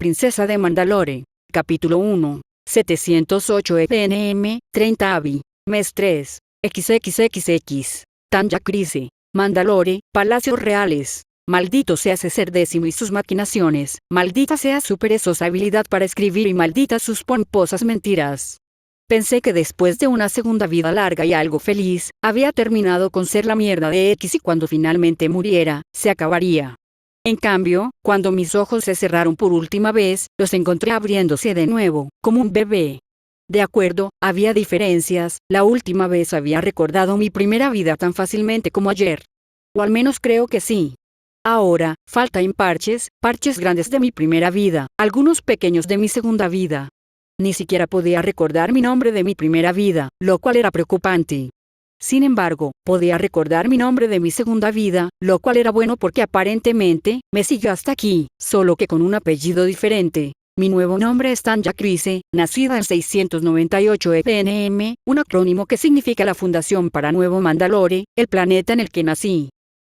Princesa de Mandalore. Capítulo 1. 708 EPNM, 30 AVI. Mes 3. XXXX. Tanya Crise. Mandalore, Palacios Reales. Maldito sea César X y sus maquinaciones, maldita sea su perezosa habilidad para escribir y malditas sus pomposas mentiras. Pensé que después de una segunda vida larga y algo feliz, había terminado con ser la mierda de X y cuando finalmente muriera, se acabaría. En cambio, cuando mis ojos se cerraron por última vez, los encontré abriéndose de nuevo, como un bebé. De acuerdo, había diferencias, la última vez había recordado mi primera vida tan fácilmente como ayer. O al menos creo que sí. Ahora, faltan parches grandes de mi primera vida, algunos pequeños de mi segunda vida. Ni siquiera podía recordar mi nombre de mi primera vida, lo cual era preocupante. Sin embargo, podía recordar mi nombre de mi segunda vida, lo cual era bueno porque aparentemente, me siguió hasta aquí, solo que con un apellido diferente. Mi nuevo nombre es Tanya Crise, nacida en 698 EPNM, un acrónimo que significa la Fundación para Nuevo Mandalore, el planeta en el que nací.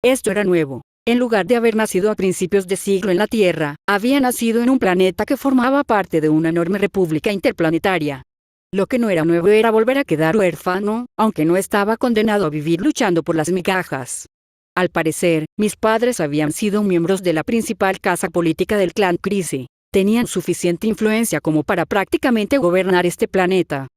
Esto era nuevo. En lugar de haber nacido a principios de siglo en la Tierra, había nacido en un planeta que formaba parte de una enorme república interplanetaria. Lo que no era nuevo era volver a quedar huérfano, aunque no estaba condenado a vivir luchando por las migajas. Al parecer, mis padres habían sido miembros de la principal casa política del clan Crise. Tenían suficiente influencia como para prácticamente gobernar este planeta.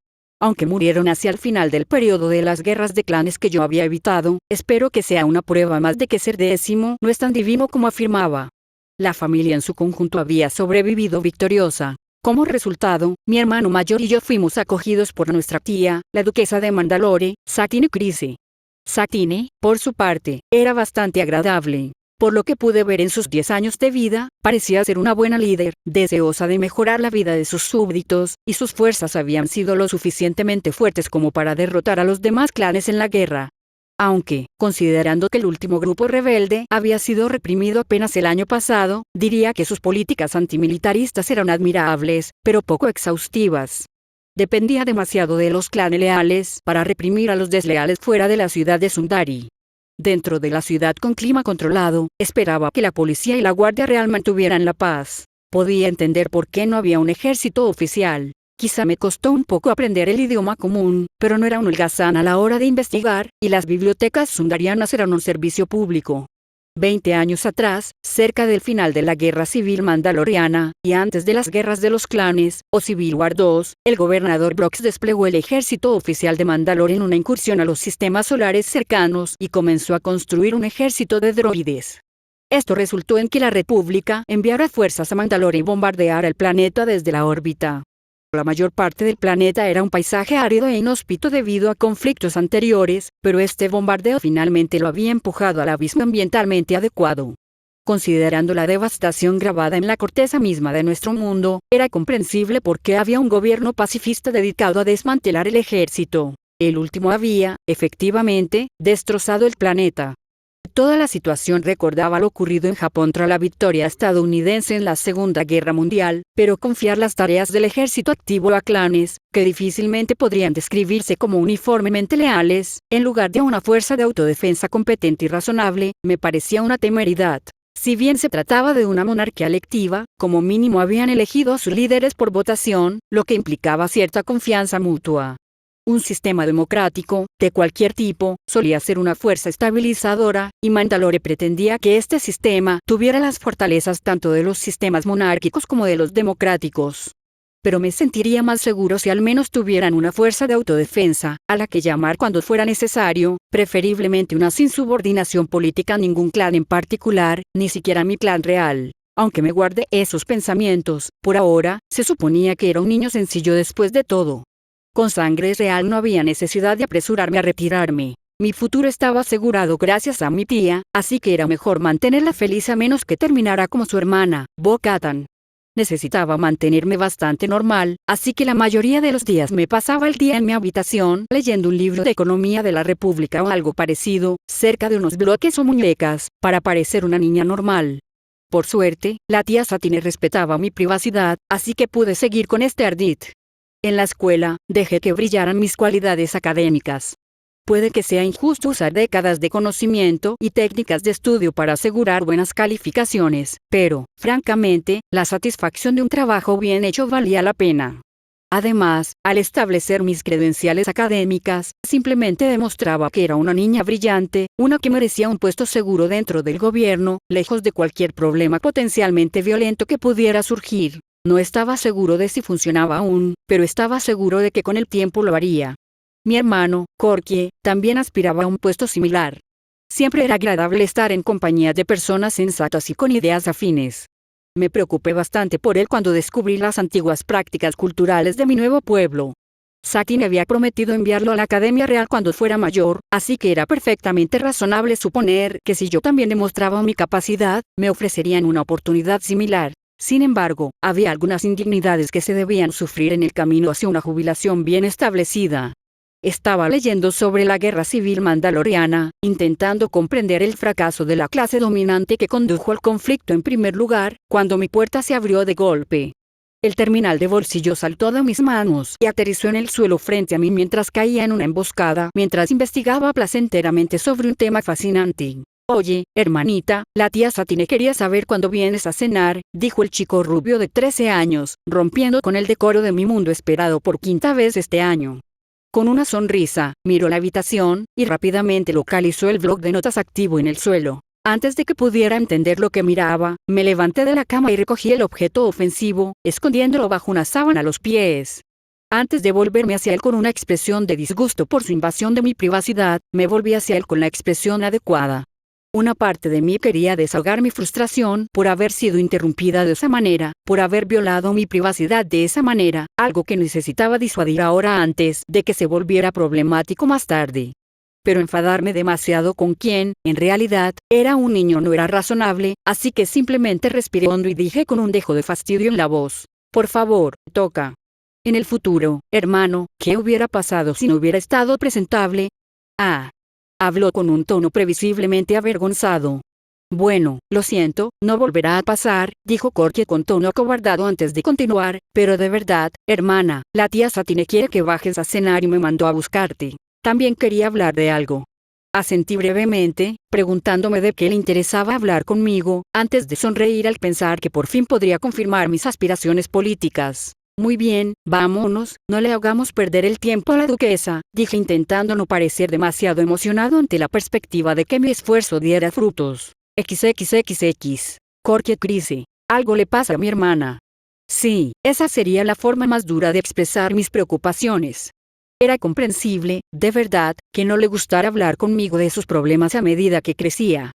Aunque murieron hacia el final del periodo de las guerras de clanes que yo había evitado, espero que sea una prueba más de que Ser Décimo no es tan divino como afirmaba. La familia en su conjunto había sobrevivido victoriosa. Como resultado, mi hermano mayor y yo fuimos acogidos por nuestra tía, la duquesa de Mandalore, Satine Crise. Satine, por su parte, era bastante agradable. Por lo que pude ver en sus 10 años de vida, parecía ser una buena líder, deseosa de mejorar la vida de sus súbditos, y sus fuerzas habían sido lo suficientemente fuertes como para derrotar a los demás clanes en la guerra. Aunque, considerando que el último grupo rebelde había sido reprimido apenas el año pasado, diría que sus políticas antimilitaristas eran admirables, pero poco exhaustivas. Dependía demasiado de los clanes leales para reprimir a los desleales fuera de la ciudad de Sundari. Dentro de la ciudad con clima controlado, esperaba que la policía y la Guardia Real mantuvieran la paz. Podía entender por qué no había un ejército oficial. Quizá me costó un poco aprender el idioma común, pero no era un holgazán a la hora de investigar, y las bibliotecas sundarianas eran un servicio público. 20 años atrás, cerca del final de la Guerra Civil Mandaloriana, y antes de las guerras de los clanes, o Civil War II, el gobernador Brox desplegó el ejército oficial de Mandalore en una incursión a los sistemas solares cercanos y comenzó a construir un ejército de droides. Esto resultó en que la República enviara fuerzas a Mandalore y bombardeara el planeta desde la órbita. La mayor parte del planeta era un paisaje árido e inhóspito debido a conflictos anteriores, pero este bombardeo finalmente lo había empujado al abismo ambientalmente adecuado. Considerando la devastación grabada en la corteza misma de nuestro mundo, era comprensible por qué había un gobierno pacifista dedicado a desmantelar el ejército. El último había, efectivamente, destrozado el planeta. Toda la situación recordaba lo ocurrido en Japón tras la victoria estadounidense en la Segunda Guerra Mundial, pero confiar las tareas del ejército activo a clanes, que difícilmente podrían describirse como uniformemente leales, en lugar de una fuerza de autodefensa competente y razonable, me parecía una temeridad. Si bien se trataba de una monarquía electiva, como mínimo habían elegido a sus líderes por votación, lo que implicaba cierta confianza mutua. Un sistema democrático, de cualquier tipo, solía ser una fuerza estabilizadora, y Mandalore pretendía que este sistema tuviera las fortalezas tanto de los sistemas monárquicos como de los democráticos. Pero me sentiría más seguro si al menos tuvieran una fuerza de autodefensa, a la que llamar cuando fuera necesario, preferiblemente una sin subordinación política a ningún clan en particular, ni siquiera mi clan real. Aunque me guardé esos pensamientos, por ahora, se suponía que era un niño sencillo después de todo. Con sangre real no había necesidad de apresurarme a retirarme. Mi futuro estaba asegurado gracias a mi tía, así que era mejor mantenerla feliz a menos que terminara como su hermana, Bo-Katan. Necesitaba mantenerme bastante normal, así que la mayoría de los días me pasaba el día en mi habitación leyendo un libro de economía de la República o algo parecido, cerca de unos bloques o muñecas, para parecer una niña normal. Por suerte, la tía Satine respetaba mi privacidad, así que pude seguir con este ardid. En la escuela, dejé que brillaran mis cualidades académicas. Puede que sea injusto usar décadas de conocimiento y técnicas de estudio para asegurar buenas calificaciones, pero, francamente, la satisfacción de un trabajo bien hecho valía la pena. Además, al establecer mis credenciales académicas, simplemente demostraba que era una niña brillante, una que merecía un puesto seguro dentro del gobierno, lejos de cualquier problema potencialmente violento que pudiera surgir. No estaba seguro de si funcionaba aún, pero estaba seguro de que con el tiempo lo haría. Mi hermano, Corky, también aspiraba a un puesto similar. Siempre era agradable estar en compañía de personas sensatas y con ideas afines. Me preocupé bastante por él cuando descubrí las antiguas prácticas culturales de mi nuevo pueblo. Satine había prometido enviarlo a la Academia Real cuando fuera mayor, así que era perfectamente razonable suponer que si yo también demostraba mi capacidad, me ofrecerían una oportunidad similar. Sin embargo, había algunas indignidades que se debían sufrir en el camino hacia una jubilación bien establecida. Estaba leyendo sobre la guerra civil mandaloriana, intentando comprender el fracaso de la clase dominante que condujo al conflicto en primer lugar, cuando mi puerta se abrió de golpe. El terminal de bolsillo saltó de mis manos y aterrizó en el suelo frente a mí mientras caía en una emboscada, mientras investigaba placenteramente sobre un tema fascinante. Oye, hermanita, la tía Satine quería saber cuándo vienes a cenar, dijo el chico rubio de 13 años, rompiendo con el decoro de mi mundo esperado por quinta vez este año. Con una sonrisa, miró la habitación, y rápidamente localizó el bloc de notas activo en el suelo. Antes de que pudiera entender lo que miraba, me levanté de la cama y recogí el objeto ofensivo, escondiéndolo bajo una sábana a los pies. Antes de volverme hacia él con una expresión de disgusto por su invasión de mi privacidad, me volví hacia él con la expresión adecuada. Una parte de mí quería desahogar mi frustración por haber sido interrumpida de esa manera, por haber violado mi privacidad de esa manera, algo que necesitaba disuadir ahora antes de que se volviera problemático más tarde. Pero enfadarme demasiado con quien, en realidad, era un niño no era razonable, así que simplemente respiré hondo y dije con un dejo de fastidio en la voz: por favor, toca. En el futuro, hermano, ¿qué hubiera pasado si no hubiera estado presentable? Habló con un tono previsiblemente avergonzado. Bueno, lo siento, no volverá a pasar, dijo Corky con tono acobardado antes de continuar, pero de verdad, hermana, la tía Satine quiere que bajes a cenar y me mandó a buscarte. También quería hablar de algo. Asentí brevemente, preguntándome de qué le interesaba hablar conmigo, antes de sonreír al pensar que por fin podría confirmar mis aspiraciones políticas. Muy bien, vámonos, no le hagamos perder el tiempo a la duquesa, dije intentando no parecer demasiado emocionado ante la perspectiva de que mi esfuerzo diera frutos. XXXX. Corky Crise. Algo le pasa a mi hermana. Sí, esa sería la forma más dura de expresar mis preocupaciones. Era comprensible, de verdad, que no le gustara hablar conmigo de sus problemas a medida que crecía.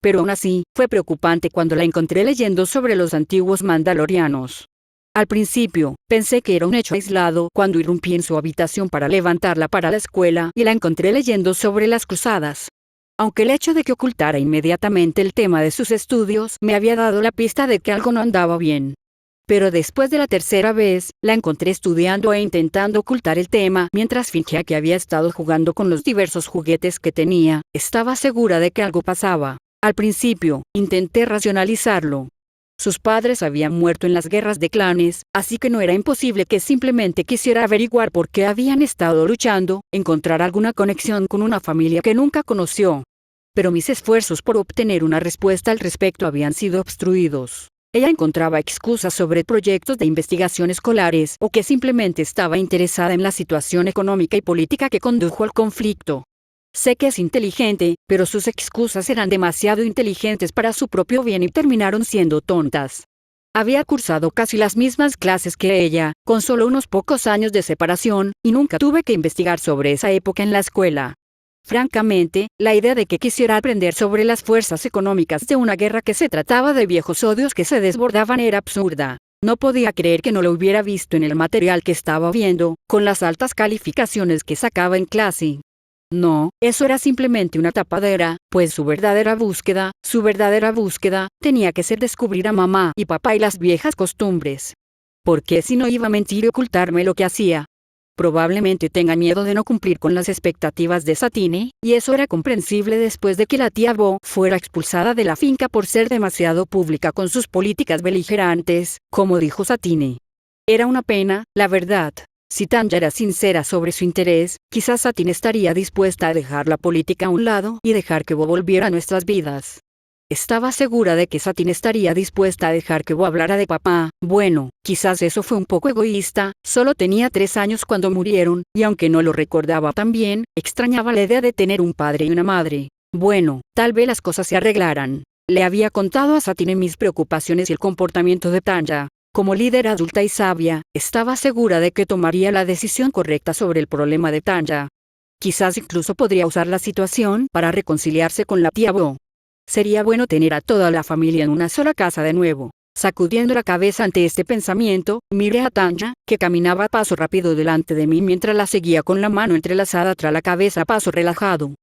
Pero aún así, fue preocupante cuando la encontré leyendo sobre los antiguos mandalorianos. Al principio, pensé que era un hecho aislado cuando irrumpí en su habitación para levantarla para la escuela y la encontré leyendo sobre las cruzadas. Aunque el hecho de que ocultara inmediatamente el tema de sus estudios me había dado la pista de que algo no andaba bien. Pero después de la tercera vez, la encontré estudiando e intentando ocultar el tema mientras fingía que había estado jugando con los diversos juguetes que tenía. Estaba segura de que algo pasaba. Al principio, intenté racionalizarlo. Sus padres habían muerto en las guerras de clanes, así que no era imposible que simplemente quisiera averiguar por qué habían estado luchando, encontrar alguna conexión con una familia que nunca conoció. Pero mis esfuerzos por obtener una respuesta al respecto habían sido obstruidos. Ella encontraba excusas sobre proyectos de investigación escolares o que simplemente estaba interesada en la situación económica y política que condujo al conflicto. Sé que es inteligente, pero sus excusas eran demasiado inteligentes para su propio bien y terminaron siendo tontas. Había cursado casi las mismas clases que ella, con solo unos pocos años de separación, y nunca tuve que investigar sobre esa época en la escuela. Francamente, la idea de que quisiera aprender sobre las fuerzas económicas de una guerra que se trataba de viejos odios que se desbordaban era absurda. No podía creer que no lo hubiera visto en el material que estaba viendo, con las altas calificaciones que sacaba en clase. No, eso era simplemente una tapadera, pues su verdadera búsqueda, tenía que ser descubrir a mamá y papá y las viejas costumbres. ¿Por qué si no iba a mentir y ocultarme lo que hacía? Probablemente tenga miedo de no cumplir con las expectativas de Satine, y eso era comprensible después de que la tía Bo fuera expulsada de la finca por ser demasiado pública con sus políticas beligerantes, como dijo Satine. Era una pena, la verdad. Si Tanya era sincera sobre su interés, quizás Satine estaría dispuesta a dejar la política a un lado y dejar que Bo volviera a nuestras vidas. Estaba segura de que Satine estaría dispuesta a dejar que Bo hablara de papá. Bueno, quizás eso fue un poco egoísta, solo tenía 3 años cuando murieron, y aunque no lo recordaba tan bien, extrañaba la idea de tener un padre y una madre. Bueno, tal vez las cosas se arreglaran. Le había contado a Satine mis preocupaciones y el comportamiento de Tanya. Como líder adulta y sabia, estaba segura de que tomaría la decisión correcta sobre el problema de Tanya. Quizás incluso podría usar la situación para reconciliarse con la tía Bo. Sería bueno tener a toda la familia en una sola casa de nuevo. Sacudiendo la cabeza ante este pensamiento, miré a Tanya, que caminaba a paso rápido delante de mí mientras la seguía con la mano entrelazada tras la cabeza a paso relajado.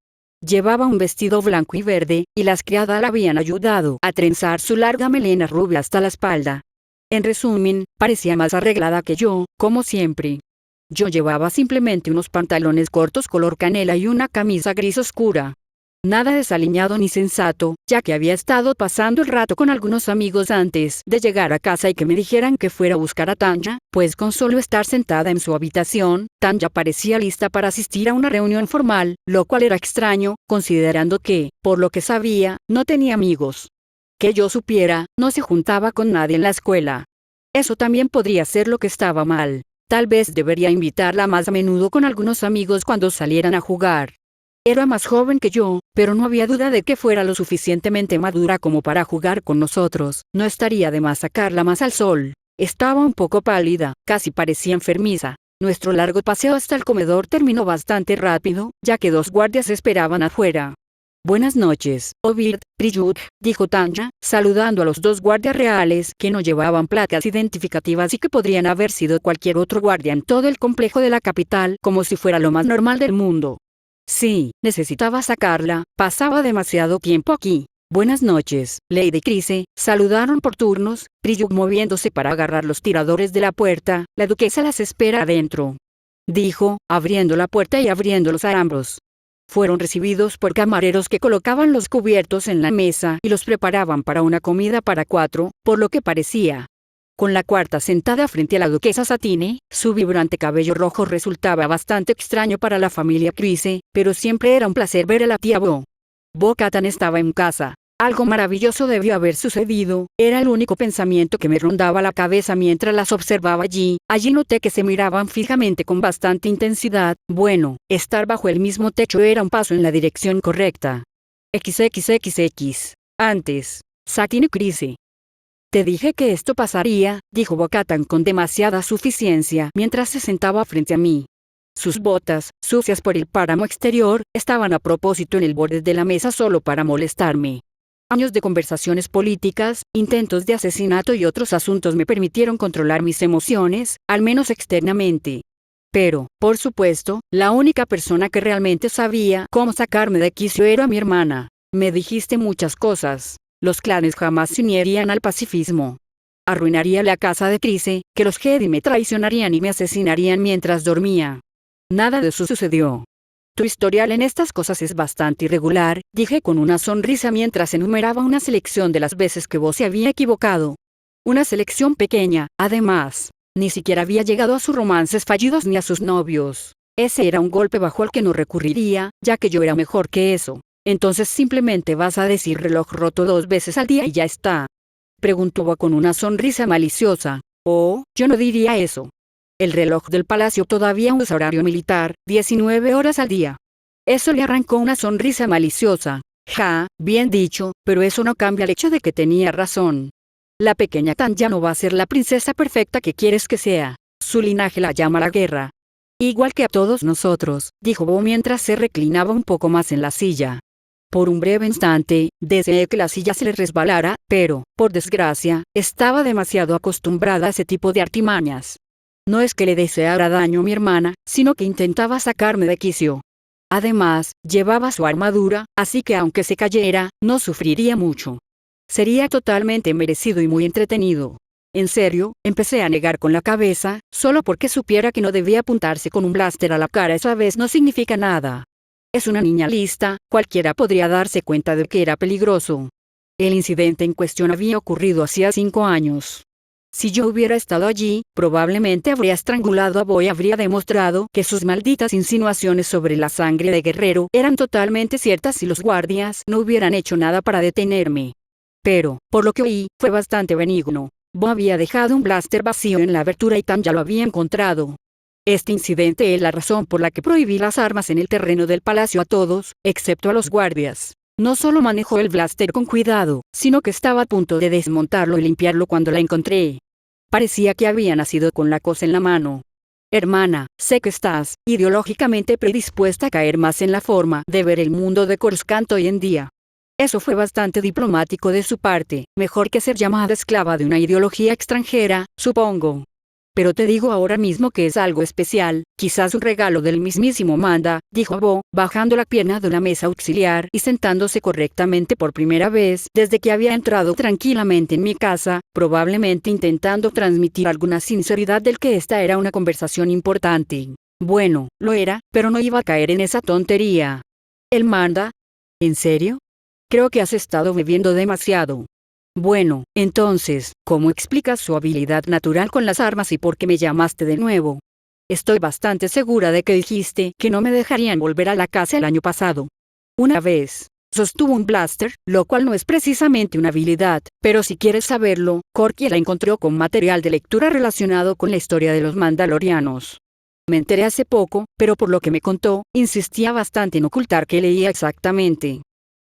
Llevaba un vestido blanco y verde, y las criadas la habían ayudado a trenzar su larga melena rubia hasta la espalda. En resumen, parecía más arreglada que yo, como siempre. Yo llevaba simplemente unos pantalones cortos color canela y una camisa gris oscura. Nada desaliñado ni sensato, ya que había estado pasando el rato con algunos amigos antes de llegar a casa y que me dijeran que fuera a buscar a Tanya, pues con solo estar sentada en su habitación, Tanya parecía lista para asistir a una reunión formal, lo cual era extraño, considerando que, por lo que sabía, no tenía amigos. Que yo supiera, no se juntaba con nadie en la escuela. Eso también podría ser lo que estaba mal. Tal vez debería invitarla más a menudo con algunos amigos cuando salieran a jugar. Era más joven que yo, pero no había duda de que fuera lo suficientemente madura como para jugar con nosotros. No estaría de más sacarla más al sol. Estaba un poco pálida, casi parecía enfermiza. Nuestro largo paseo hasta el comedor terminó bastante rápido, ya que 2 guardias esperaban afuera. Buenas noches, Ovid, Priyut, dijo Tanya, saludando a los 2 guardias reales que no llevaban placas identificativas y que podrían haber sido cualquier otro guardia en todo el complejo de la capital, como si fuera lo más normal del mundo. Sí, necesitaba sacarla, pasaba demasiado tiempo aquí. Buenas noches, Lady Crise, saludaron por turnos, Priyut moviéndose para agarrar los tiradores de la puerta. La duquesa las espera adentro, dijo, abriendo la puerta y abriendo los arambros. Fueron recibidos por camareros que colocaban los cubiertos en la mesa y los preparaban para una comida para 4, por lo que parecía. Con la cuarta sentada frente a la duquesa Satine, su vibrante cabello rojo resultaba bastante extraño para la familia Crise, pero siempre era un placer ver a la tía Bo. Bo-Katan estaba en casa. Algo maravilloso debió haber sucedido, era el único pensamiento que me rondaba la cabeza mientras las observaba allí. Allí noté que se miraban fijamente con bastante intensidad. Bueno, estar bajo el mismo techo era un paso en la dirección correcta. XXXX. Antes. Satine Crise. Te dije que esto pasaría, dijo Bo-Katan con demasiada suficiencia mientras se sentaba frente a mí. Sus botas, sucias por el páramo exterior, estaban a propósito en el borde de la mesa solo para molestarme. Años de conversaciones políticas, intentos de asesinato y otros asuntos me permitieron controlar mis emociones, al menos externamente. Pero, por supuesto, la única persona que realmente sabía cómo sacarme de quicio era mi hermana. Me dijiste muchas cosas. Los clanes jamás se unirían al pacifismo. Arruinaría la casa de Crise, que los Jedi me traicionarían y me asesinarían mientras dormía. Nada de eso sucedió. Tu historial en estas cosas es bastante irregular, dije con una sonrisa mientras enumeraba una selección de las veces que vos se había equivocado. Una selección pequeña, además. Ni siquiera había llegado a sus romances fallidos ni a sus novios. Ese era un golpe bajo el que no recurriría, ya que yo era mejor que eso. Entonces simplemente vas a decir reloj roto 2 veces al día y ya está. Preguntó Bo con una sonrisa maliciosa. Oh, yo no diría eso. El reloj del palacio todavía usa horario militar, 19 horas al día. Eso le arrancó una sonrisa maliciosa. Ja, bien dicho, pero eso no cambia el hecho de que tenía razón. La pequeña Tanya no va a ser la princesa perfecta que quieres que sea. Su linaje la llama a la guerra. Igual que a todos nosotros, dijo Bo mientras se reclinaba un poco más en la silla. Por un breve instante, deseé que la silla se le resbalara, pero, por desgracia, estaba demasiado acostumbrada a ese tipo de artimañas. No es que le deseara daño a mi hermana, sino que intentaba sacarme de quicio. Además, llevaba su armadura, así que aunque se cayera, no sufriría mucho. Sería totalmente merecido y muy entretenido. En serio, empecé a negar con la cabeza, solo porque supiera que no debía apuntarse con un blaster a la cara esa vez no significa nada. Es una niña lista, cualquiera podría darse cuenta de que era peligroso. El incidente en cuestión había ocurrido hacía 5 años. Si yo hubiera estado allí, probablemente habría estrangulado a Bo y habría demostrado que sus malditas insinuaciones sobre la sangre de Guerrero eran totalmente ciertas y los guardias no hubieran hecho nada para detenerme. Pero, por lo que oí, fue bastante benigno. Bo había dejado un blaster vacío en la abertura y Tanya lo había encontrado. Este incidente es la razón por la que prohibí las armas en el terreno del palacio a todos, excepto a los guardias. No solo manejó el blaster con cuidado, sino que estaba a punto de desmontarlo y limpiarlo cuando la encontré. Parecía que había nacido con la cosa en la mano. Hermana, sé que estás, ideológicamente predispuesta a caer más en la forma de ver el mundo de Coruscant hoy en día. Eso fue bastante diplomático de su parte, mejor que ser llamada esclava de una ideología extranjera, supongo. Pero te digo ahora mismo que es algo especial, quizás un regalo del mismísimo Manda, dijo Bo, bajando la pierna de una mesa auxiliar y sentándose correctamente por primera vez desde que había entrado tranquilamente en mi casa, probablemente intentando transmitir alguna sinceridad del que esta era una conversación importante. Bueno, lo era, pero no iba a caer en esa tontería. ¿El Manda? ¿En serio? Creo que has estado bebiendo demasiado. Bueno, entonces, ¿cómo explicas su habilidad natural con las armas y por qué me llamaste de nuevo? Estoy bastante segura de que dijiste que no me dejarían volver a la casa el año pasado. Una vez. Sostuvo un blaster, lo cual no es precisamente una habilidad, pero si quieres saberlo, Corky la encontró con material de lectura relacionado con la historia de los mandalorianos. Me enteré hace poco, pero por lo que me contó, insistía bastante en ocultar qué leía exactamente.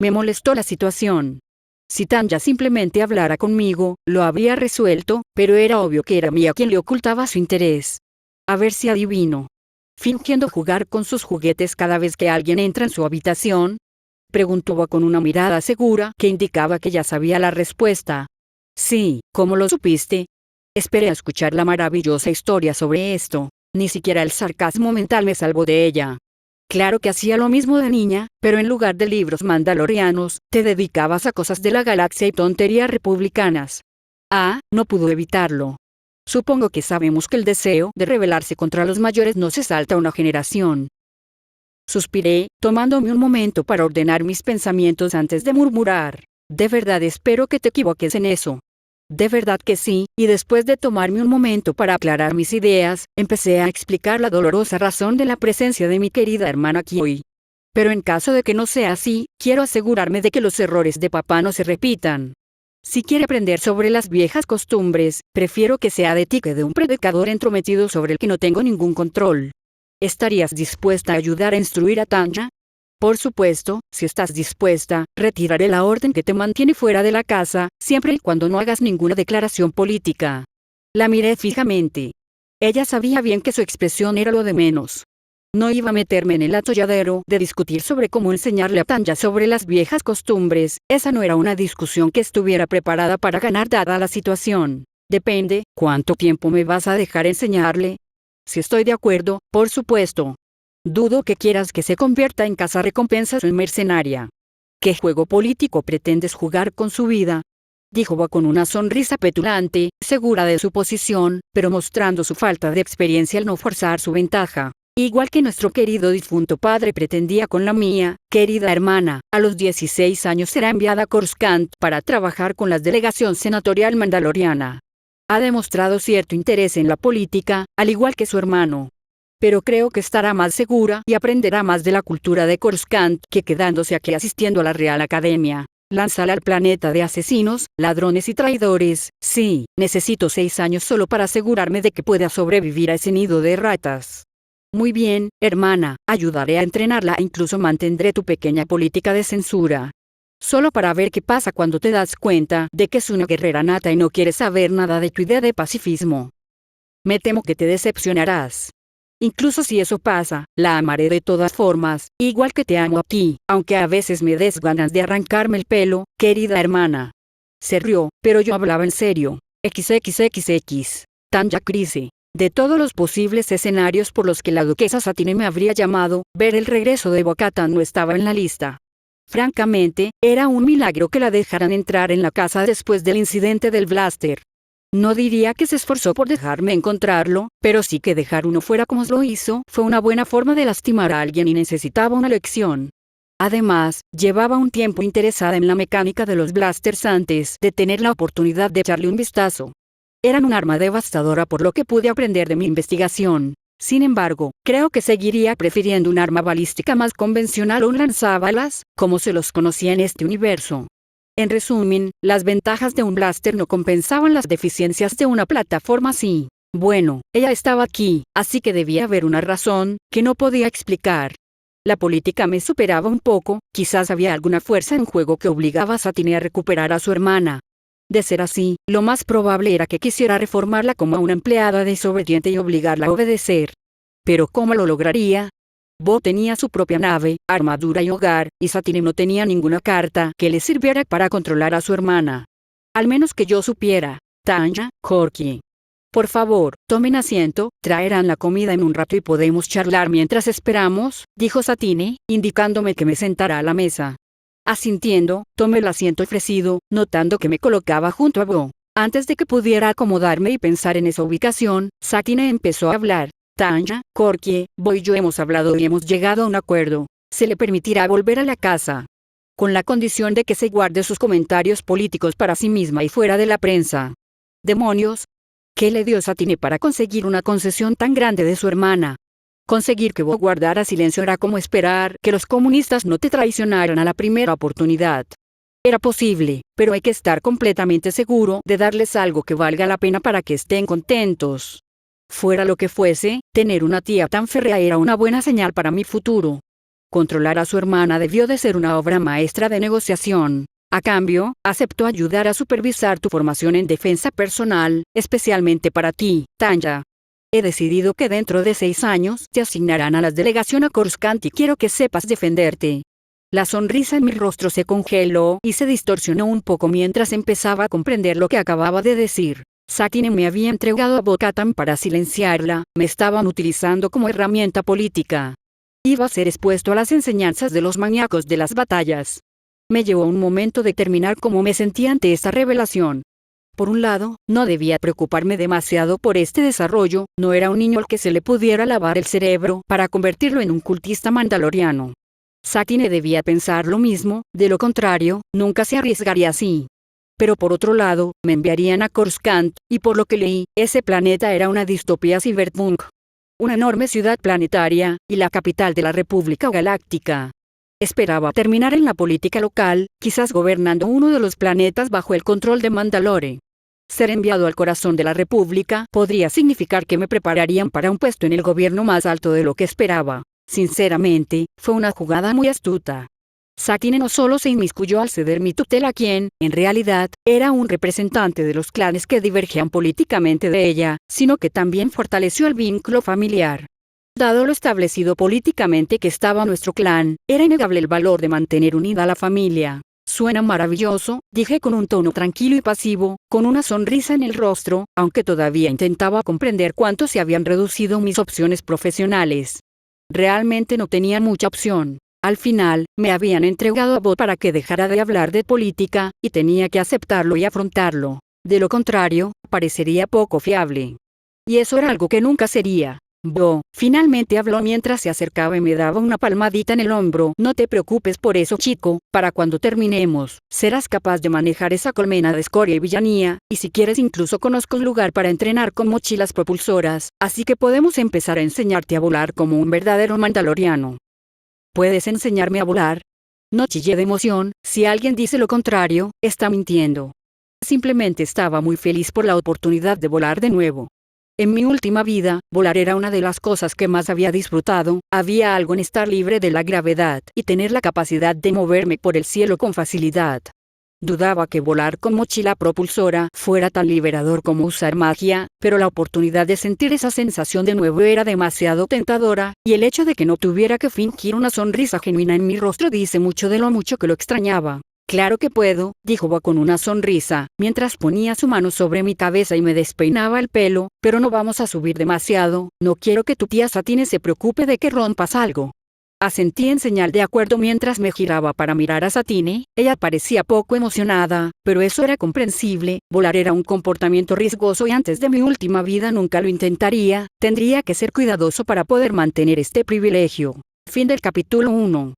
Me molestó la situación. Si Tanya simplemente hablara conmigo, lo habría resuelto, pero era obvio que era Mia quien le ocultaba su interés. A ver si adivino. ¿Fingiendo jugar con sus juguetes cada vez que alguien entra en su habitación? Preguntó Bo con una mirada segura que indicaba que ya sabía la respuesta. Sí, ¿cómo lo supiste? Esperé a escuchar la maravillosa historia sobre esto. Ni siquiera el sarcasmo mental me salvó de ella. Claro que hacía lo mismo de niña, pero en lugar de libros mandalorianos, te dedicabas a cosas de la galaxia y tonterías republicanas. Ah, no pudo evitarlo. Supongo que sabemos que el deseo de rebelarse contra los mayores no se salta una generación. Suspiré, tomándome un momento para ordenar mis pensamientos antes de murmurar. De verdad espero que te equivoques en eso. De verdad que sí, y después de tomarme un momento para aclarar mis ideas, empecé a explicar la dolorosa razón de la presencia de mi querida hermana aquí hoy. Pero en caso de que no sea así, quiero asegurarme de que los errores de papá no se repitan. Si quiere aprender sobre las viejas costumbres, prefiero que sea de ti que de un predicador entrometido sobre el que no tengo ningún control. ¿Estarías dispuesta a ayudar a instruir a Tanya? Por supuesto, si estás dispuesta, retiraré la orden que te mantiene fuera de la casa, siempre y cuando no hagas ninguna declaración política. La miré fijamente. Ella sabía bien que su expresión era lo de menos. No iba a meterme en el atolladero de discutir sobre cómo enseñarle a Tanya sobre las viejas costumbres, esa no era una discusión que estuviera preparada para ganar dada la situación. Depende, ¿cuánto tiempo me vas a dejar enseñarle? Si estoy de acuerdo, por supuesto. Dudo que quieras que se convierta en cazarrecompensas o en mercenaria. ¿Qué juego político pretendes jugar con su vida? Dijo Bo con una sonrisa petulante, segura de su posición, pero mostrando su falta de experiencia al no forzar su ventaja. Igual que nuestro querido difunto padre pretendía con la mía, querida hermana, a los 16 años será enviada a Coruscant para trabajar con la delegación senatorial mandaloriana. Ha demostrado cierto interés en la política, al igual que su hermano. Pero creo que estará más segura y aprenderá más de la cultura de Coruscant que quedándose aquí asistiendo a la Real Academia. Lánzala al planeta de asesinos, ladrones y traidores. Sí, necesito 6 años solo para asegurarme de que pueda sobrevivir a ese nido de ratas. Muy bien, hermana, ayudaré a entrenarla e incluso mantendré tu pequeña política de censura. Solo para ver qué pasa cuando te das cuenta de que es una guerrera nata y no quiere saber nada de tu idea de pacifismo. Me temo que te decepcionarás. Incluso si eso pasa, la amaré de todas formas, igual que te amo a ti, aunque a veces me des ganas de arrancarme el pelo, querida hermana. Se rió, pero yo hablaba en serio. XXXX. Tanya Crise. De todos los posibles escenarios por los que la duquesa Satine me habría llamado, ver el regreso de Bo-Katan no estaba en la lista. Francamente, era un milagro que la dejaran entrar en la casa después del incidente del blaster. No diría que se esforzó por dejarme encontrarlo, pero sí que dejar uno fuera como lo hizo fue una buena forma de lastimar a alguien y necesitaba una lección. Además, llevaba un tiempo interesada en la mecánica de los blasters antes de tener la oportunidad de echarle un vistazo. eran un arma devastadora por lo que pude aprender de mi investigación. Sin embargo, creo que seguiría prefiriendo un arma balística más convencional o un lanzabalas, como se los conocía en este universo. En resumen, las ventajas de un blaster no compensaban las deficiencias de una plataforma así. Bueno, ella estaba aquí, así que debía haber una razón, que no podía explicar. La política me superaba un poco, quizás había alguna fuerza en juego que obligaba a Satine a recuperar a su hermana. De ser así, lo más probable era que quisiera reformarla como a una empleada desobediente y obligarla a obedecer. Pero ¿cómo lo lograría? Bo tenía su propia nave, armadura y hogar, y Satine no tenía ninguna carta que le sirviera para controlar a su hermana. Al menos que yo supiera. Tanya, Corky. Por favor, tomen asiento, traerán la comida en un rato y podemos charlar mientras esperamos, dijo Satine, indicándome que me sentara a la mesa. Asintiendo, tomé el asiento ofrecido, notando que me colocaba junto a Bo. Antes de que pudiera acomodarme y pensar en esa ubicación, Satine empezó a hablar. Tanya, Corky, Bo y yo hemos hablado y hemos llegado a un acuerdo. Se le permitirá volver a la casa, con la condición de que se guarde sus comentarios políticos para sí misma y fuera de la prensa. ¡Demonios! ¿Qué le dio Satine para conseguir una concesión tan grande de su hermana? Conseguir que Bo guardara silencio era como esperar que los comunistas no te traicionaran a la primera oportunidad. Era posible, pero hay que estar completamente seguro de darles algo que valga la pena para que estén contentos. Fuera lo que fuese, tener una tía tan férrea era una buena señal para mi futuro. Controlar a su hermana debió de ser una obra maestra de negociación. A cambio, aceptó ayudar a supervisar tu formación en defensa personal, especialmente para ti, Tanya. He decidido que dentro de 6 años te asignarán a la delegación a Coruscant y quiero que sepas defenderte. La sonrisa en mi rostro se congeló y se distorsionó un poco mientras empezaba a comprender lo que acababa de decir. Satine me había entregado a Bo-Katan para silenciarla, me estaban utilizando como herramienta política. Iba a ser expuesto a las enseñanzas de los maníacos de las batallas. Me llevó un momento determinar cómo me sentía ante esta revelación. Por un lado, no debía preocuparme demasiado por este desarrollo, no era un niño al que se le pudiera lavar el cerebro para convertirlo en un cultista mandaloriano. Satine debía pensar lo mismo, de lo contrario, nunca se arriesgaría así. Pero por otro lado, me enviarían a Coruscant, y por lo que leí, ese planeta era una distopía cyberpunk. Una enorme ciudad planetaria, y la capital de la República Galáctica. Esperaba terminar en la política local, quizás gobernando uno de los planetas bajo el control de Mandalore. Ser enviado al corazón de la República podría significar que me prepararían para un puesto en el gobierno más alto de lo que esperaba. Sinceramente, fue una jugada muy astuta. Satine no solo se inmiscuyó al ceder mi tutela a quien, en realidad, era un representante de los clanes que divergían políticamente de ella, sino que también fortaleció el vínculo familiar. Dado lo establecido políticamente que estaba nuestro clan, era innegable el valor de mantener unida a la familia. Suena maravilloso, dije con un tono tranquilo y pasivo, con una sonrisa en el rostro, aunque todavía intentaba comprender cuánto se habían reducido mis opciones profesionales. Realmente no tenía mucha opción. Al final, me habían entregado a Bo para que dejara de hablar de política, y tenía que aceptarlo y afrontarlo. De lo contrario, parecería poco fiable. Y eso era algo que nunca sería. Bo, finalmente habló mientras se acercaba y me daba una palmadita en el hombro. No te preocupes por eso, chico, para cuando terminemos, serás capaz de manejar esa colmena de escoria y villanía, y si quieres incluso conozco un lugar para entrenar con mochilas propulsoras, así que podemos empezar a enseñarte a volar como un verdadero mandaloriano. ¿Puedes enseñarme a volar? No chillé de emoción, si alguien dice lo contrario, está mintiendo. Simplemente estaba muy feliz por la oportunidad de volar de nuevo. En mi última vida, volar era una de las cosas que más había disfrutado, había algo en estar libre de la gravedad y tener la capacidad de moverme por el cielo con facilidad. Dudaba que volar con mochila propulsora fuera tan liberador como usar magia, pero la oportunidad de sentir esa sensación de nuevo era demasiado tentadora, y el hecho de que no tuviera que fingir una sonrisa genuina en mi rostro dice mucho de lo mucho que lo extrañaba. Claro que puedo, dijo Bo con una sonrisa, mientras ponía su mano sobre mi cabeza y me despeinaba el pelo, pero no vamos a subir demasiado, no quiero que tu tía Satine se preocupe de que rompas algo. Asentí en señal de acuerdo mientras me giraba para mirar a Satine, ella parecía poco emocionada, pero eso era comprensible, volar era un comportamiento riesgoso y antes de mi última vida nunca lo intentaría, tendría que ser cuidadoso para poder mantener este privilegio. Fin del capítulo 1.